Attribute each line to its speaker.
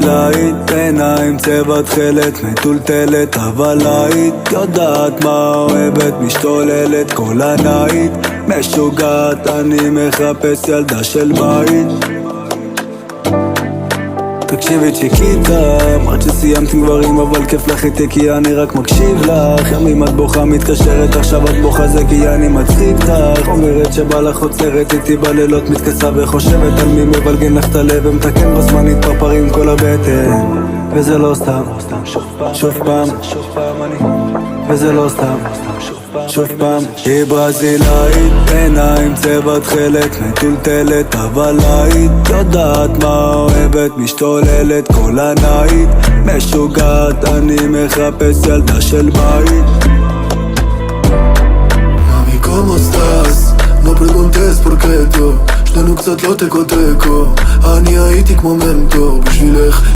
Speaker 1: ברזילאית, עיניים צבע תכלת, מטולטלת אבל היית יודעת מה אוהבת, משתוללת כל הנייט, משוגעת, אני מחפש ילדה של בית. תקשיבי צ'יקיטה, אמרת שסיימת עם גברים אבל כיף לך איתי כי אני רק מקשיב לך. ימים את בוכה מתקשרת, עכשיו את בוכה זה כי אני מצחיק לך. אומרת שבא לך עוצרת איתי בלילות, מתכסה וחושבת על מי מבלגן לך את הלב, ומתקן בזמן מתפרפרים כל הבטן. וזה לא סתם, שוב פעם, וזה לא סתם, שוב פעם. היא ברזילאית, עיניים צבע תכלת, מטולטלת אבל היית יודעת מה אוהבת, משתוללת כל הנייט, משוגעת, אני מחפש ילדה של בית.
Speaker 2: Mami, ¿cómo estás? No preguntes por qué tú שנינו קצת לא תקו תקו, אני הייתי כמו מנטור בשבילך